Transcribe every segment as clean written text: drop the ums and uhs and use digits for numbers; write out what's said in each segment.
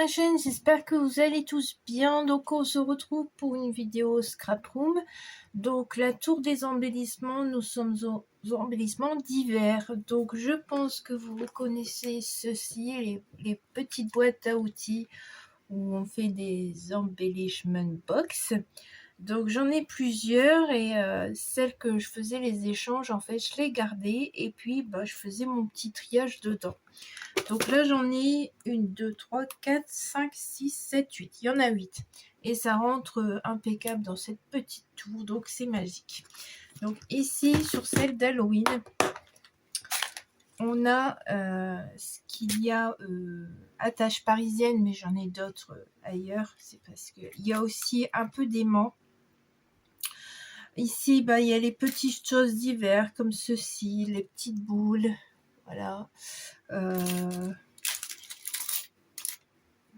ma chaîne, j'espère que vous allez tous bien. Donc on se retrouve pour une vidéo scrap room. Donc la tour des embellissements, nous sommes aux embellissements d'hiver. Donc je pense que vous connaissez ceci, les petites boîtes à outils où on fait des embellishment box. Donc j'en ai plusieurs et celles que je faisais les échanges, en fait je les gardais et puis je faisais mon petit triage dedans. Donc là j'en ai 1, 2, 3, 4, 5, 6, 7, 8. Il y en a 8. Et ça rentre impeccable dans cette petite tour, donc c'est magique. Donc ici sur celle d'Halloween, on a ce qu'il y a attache parisienne, mais j'en ai d'autres ailleurs. C'est parce qu'il y a aussi un peu d'aimant. Ici, il y a les petites choses d'hiver comme ceci, les petites boules, voilà.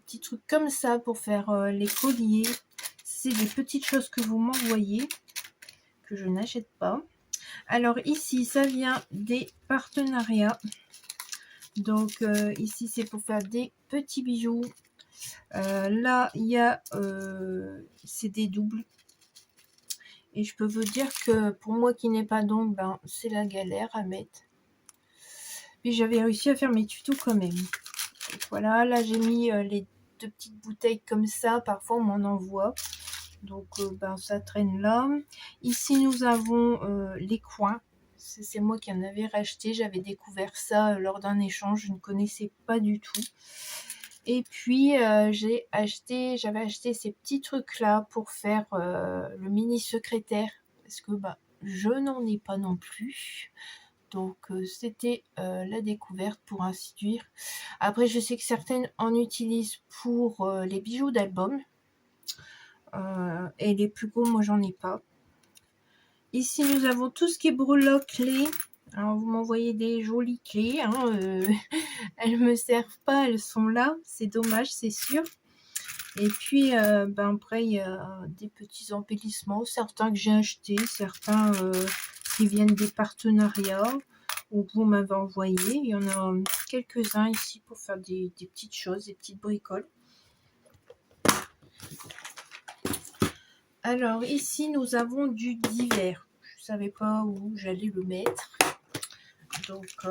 Petits trucs comme ça pour faire les colliers. C'est des petites choses que vous m'envoyez, que je n'achète pas. Alors ici, ça vient des partenariats. Donc ici, c'est pour faire des petits bijoux. Là, il y a, c'est des doubles. Et je peux vous dire que pour moi qui n'ai pas d'ongles, c'est la galère à mettre. Mais j'avais réussi à faire mes tutos quand même. Donc, voilà, là j'ai mis les deux petites bouteilles comme ça. Parfois on m'en envoie. Donc ça traîne là. Ici nous avons les coins. C'est moi qui en avais racheté. J'avais découvert ça lors d'un échange. Je ne connaissais pas du tout. Et puis j'avais acheté ces petits trucs là pour faire le mini secrétaire. Parce que je n'en ai pas non plus. Donc c'était la découverte pour ainsi dire. Après je sais que certaines en utilisent pour les bijoux d'album. Et les plus gros, moi j'en ai pas. Ici nous avons tout ce qui est breloques clés. Alors vous m'envoyez des jolies clés, elles me servent pas, elles sont là, c'est dommage, c'est sûr. Et puis après il y a des petits embellissements, certains que j'ai achetés, certains qui viennent des partenariats où vous m'avez envoyé. Il y en a quelques-uns ici pour faire des petites choses, des petites bricoles. Alors ici nous avons du d'hiver. Je savais pas où j'allais le mettre. Donc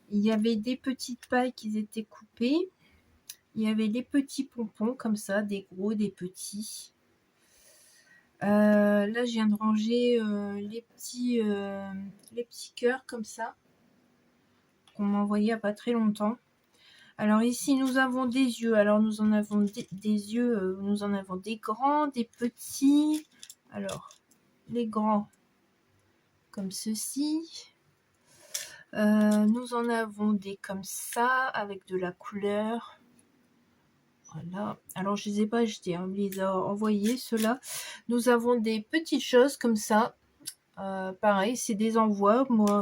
il y avait des petites pailles qui étaient coupées. Il y avait des petits pompons comme ça, des gros, des petits. Là je viens de ranger les petits cœurs comme ça qu'on m'a envoyé il n'y a pas très longtemps. Alors ici nous avons des yeux. Alors nous en avons des yeux, nous en avons des grands, des petits. Alors les grands comme ceci. Nous en avons des comme ça avec de la couleur. Voilà. Alors je les ai pas achetés, on me les a envoyés ceux-là. Nous avons des petites choses comme ça. Pareil, c'est des envois. Moi,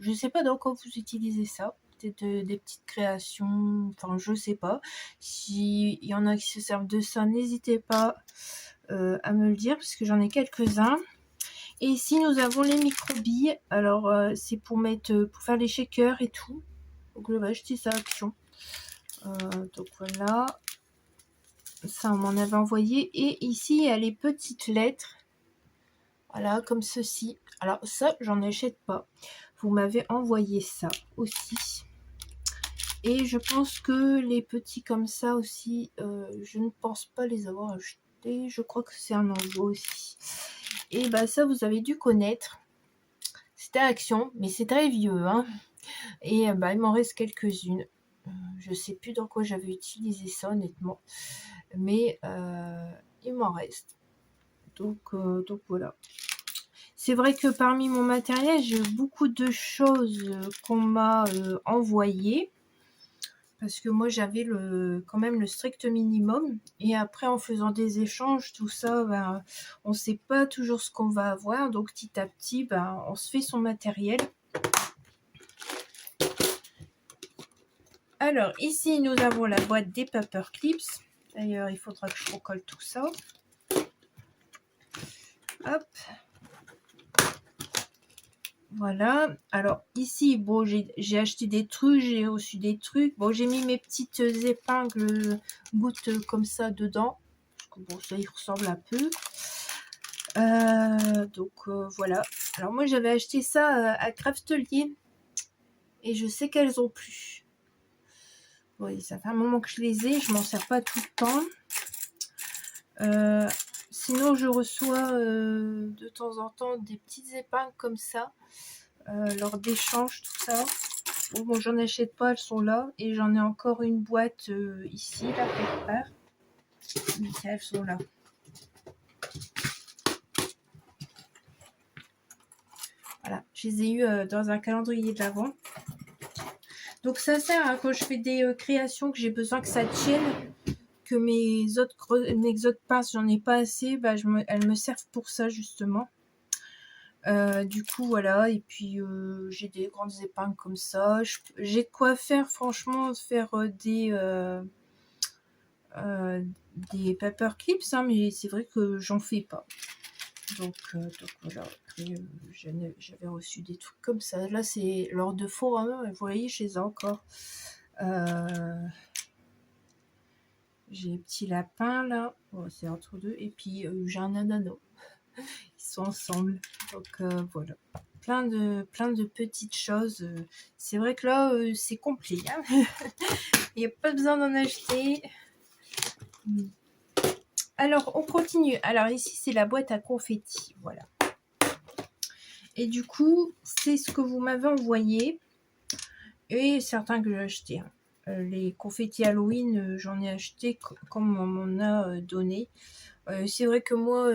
je sais pas dans quoi vous utilisez ça. Peut-être des petites créations. Enfin, je sais pas. S'il y en a qui se servent de ça, n'hésitez pas à me le dire parce que j'en ai quelques-uns. Et ici nous avons les micro-billes. Alors c'est pour mettre, pour faire les shakers et tout. Donc je vais acheter ça à Action. Donc voilà. Ça on m'en avait envoyé. Et ici il y a les petites lettres. Voilà, comme ceci. Alors ça j'en achète pas. Vous m'avez envoyé ça aussi. Et je pense que les petits comme ça aussi, je ne pense pas les avoir achetés. Je crois que c'est un envoi aussi. Et ça vous avez dû connaître. C'était Action, mais c'est très vieux. Et il m'en reste quelques-unes. Je sais plus dans quoi j'avais utilisé ça honnêtement. Mais il m'en reste. Donc voilà. C'est vrai que parmi mon matériel, j'ai beaucoup de choses qu'on m'a envoyées. Parce que moi j'avais quand même le strict minimum. Et après en faisant des échanges, tout ça, on ne sait pas toujours ce qu'on va avoir. Donc petit à petit, on se fait son matériel. Alors ici nous avons la boîte des paper clips. D'ailleurs il faudra que je recolle tout ça. Hop. Voilà. Alors ici, bon, j'ai acheté des trucs, j'ai reçu des trucs. Bon, j'ai mis mes petites épingles gouttes comme ça dedans. Bon, ça y ressemble un peu. Donc voilà. Alors moi, j'avais acheté ça à Craftelier. Et je sais qu'elles ont plu. Oui, ça fait un moment que je les ai. Je m'en sers pas tout le temps. Sinon, je reçois de temps en temps des petites épingles comme ça. Lors d'échanges, tout ça. Bon, j'en achète pas, elles sont là. Et j'en ai encore une boîte ici, là, quelque part. Mais elles sont là. Voilà, je les ai eues dans un calendrier de l'Avent. Donc ça sert hein, quand je fais des créations que j'ai besoin que ça tienne, que mes autres pinces, j'en ai pas assez, bah, elles me servent pour ça justement. Du coup voilà, et puis j'ai des grandes épingles comme ça. J'ai de quoi faire franchement, faire des paper clips, hein, mais c'est vrai que j'en fais pas. Donc voilà, après j'avais reçu des trucs comme ça. Là c'est lors de forum, vous voyez, je les ai encore. J'ai les petits lapins là, oh, c'est entre deux, et puis j'ai un ananas. Ils sont ensemble. Donc voilà. Plein de petites choses. C'est vrai que là, c'est complet. Hein. Il n'y a pas besoin d'en acheter. Alors, on continue. Alors ici, c'est la boîte à confetti. Voilà. Et du coup, c'est ce que vous m'avez envoyé. Et certains que j'ai acheté. Hein. Les confettis Halloween, j'en ai acheté comme on m'en a donné. C'est vrai que moi,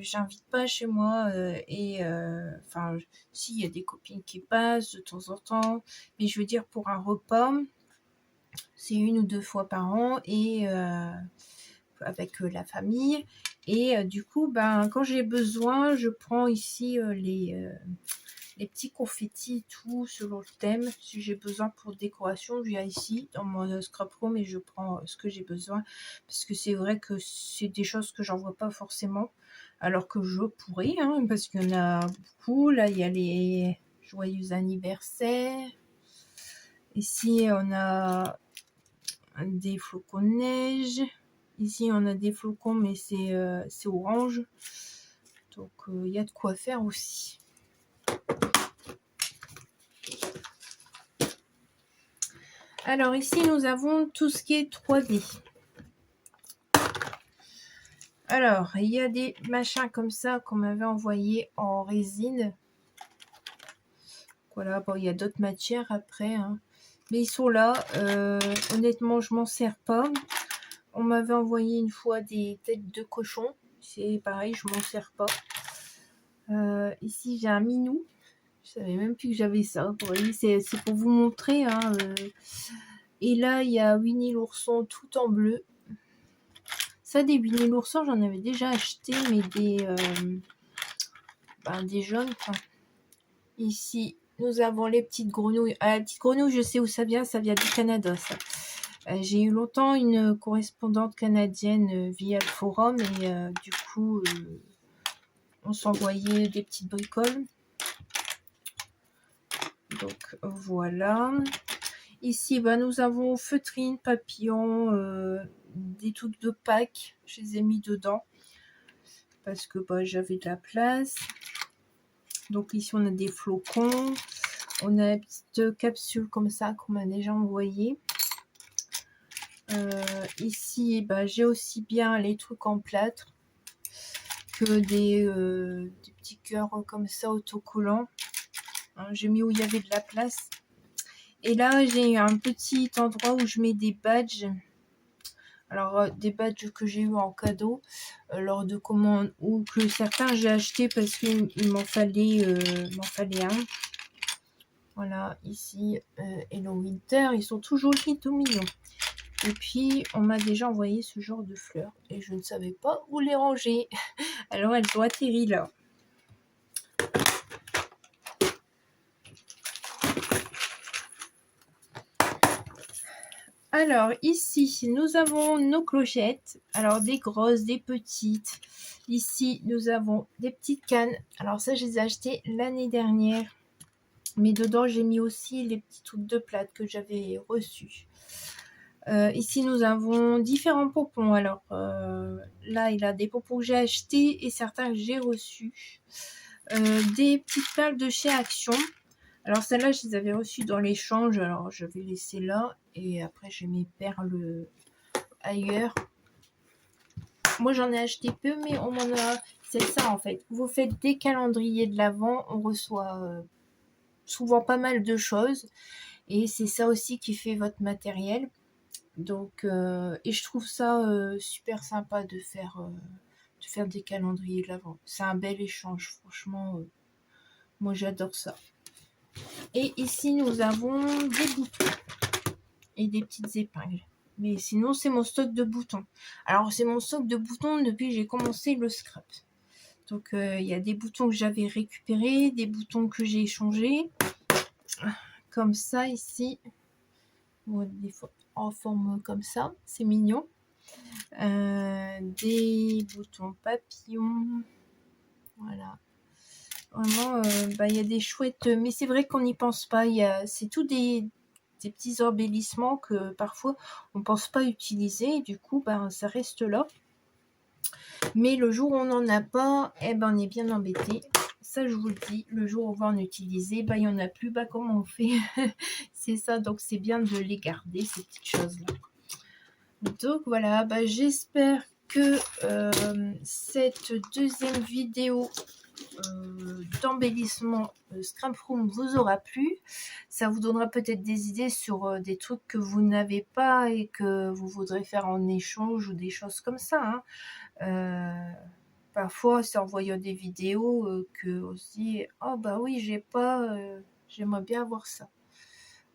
j'invite pas chez moi et enfin, si, il y a des copines qui passent de temps en temps, mais je veux dire pour un repas, c'est 1 ou 2 fois par an et avec la famille. Et du coup, ben, quand j'ai besoin, je prends ici les petits confettis et tout, selon le thème. Si j'ai besoin pour décoration, je viens ici dans mon scrap room et je prends ce que j'ai besoin. Parce que c'est vrai que c'est des choses que j'en vois pas forcément. Alors que je pourrais, hein, parce qu'il y en a beaucoup. Là, il y a les joyeux anniversaires. Ici, on a des flocons de neige. Ici, on a des flocons, mais c'est orange. Donc, il y a de quoi faire aussi. Alors ici, nous avons tout ce qui est 3D. Alors, il y a des machins comme ça qu'on m'avait envoyé en résine. Voilà, bon, il y a d'autres matières après. Hein. Mais ils sont là. Honnêtement, je m'en sers pas. On m'avait envoyé une fois des têtes de cochon. C'est pareil, je m'en sers pas. Ici, j'ai un minou. Je savais même plus que j'avais ça. Vous voyez, c'est pour vous montrer. Hein, Et là, il y a Winnie l'ourson tout en bleu. Ça, des Winnie l'ourson, j'en avais déjà acheté, mais des jaunes. Enfin. Ici, nous avons les petites grenouilles. Ah, la petite grenouille, je sais où ça vient du Canada, ça. J'ai eu longtemps une correspondante canadienne via le forum, et du coup, on s'envoyait des petites bricoles. Donc, voilà. Ici, nous avons feutrine, papillon, des trucs de Pâques. Je les ai mis dedans parce que j'avais de la place. Donc ici, on a des flocons. On a une petite capsule comme ça qu'on m'a déjà envoyé. Ici, j'ai aussi bien les trucs en plâtre que des petits cœurs comme ça autocollants. Hein, j'ai mis où il y avait de la place. Et là, j'ai un petit endroit où je mets des badges. Alors, des badges que j'ai eu en cadeau lors de commandes ou que certains j'ai acheté parce qu'il m'en fallait un. Voilà, ici, Hello Winter, ils sont toujours tout mignons. Et puis, on m'a déjà envoyé ce genre de fleurs et je ne savais pas où les ranger. Alors, elles ont atterri là. Alors, ici, nous avons nos clochettes. Alors, des grosses, des petites. Ici, nous avons des petites cannes. Alors, ça, je les ai achetées l'année dernière. Mais dedans, j'ai mis aussi les petits trucs de plâtre que j'avais reçus. Ici, nous avons différents pompons. Alors, là, il a des pompons que j'ai achetés et certains que j'ai reçus. Des petites perles de chez Action. Alors, celles-là, je les avais reçues dans l'échange. Alors, je vais laisser là. Et après, j'ai mes perles ailleurs. Moi, j'en ai acheté peu, mais on m'en a... C'est ça, en fait. Vous faites des calendriers de l'Avent. On reçoit souvent pas mal de choses. Et c'est ça aussi qui fait votre matériel. Donc, et je trouve ça super sympa de faire des calendriers de l'Avent. C'est un bel échange, franchement. Moi, j'adore ça. Et ici, nous avons des boutons et des petites épingles. Mais sinon, c'est mon stock de boutons. Alors, c'est mon stock de boutons depuis que j'ai commencé le scrap. Donc, il y a des boutons que j'avais récupérés, des boutons que j'ai échangés. Comme ça, ici. Des fois en forme comme ça. C'est mignon. Des boutons papillons. Voilà. Vraiment, il y a des chouettes... Mais c'est vrai qu'on n'y pense pas. C'est tout des petits embellissements que parfois on ne pense pas utiliser. Et du coup, ça reste là. Mais le jour où on n'en a pas, on est bien embêté. Ça, je vous le dis, le jour où on va en utiliser, il n'y en a plus. Comment on fait? C'est ça, donc c'est bien de les garder, ces petites choses-là. Donc voilà, j'espère que cette deuxième vidéo d'embellissement Scrap Room vous aura plu. Ça vous donnera peut-être des idées sur des trucs que vous n'avez pas et que vous voudrez faire en échange ou des choses comme ça. Parfois, c'est en voyant des vidéos que on se dit « Oh oui, j'ai pas, j'aimerais bien avoir ça. »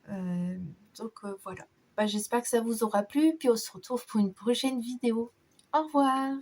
Donc voilà. J'espère que ça vous aura plu, puis on se retrouve pour une prochaine vidéo. Au revoir!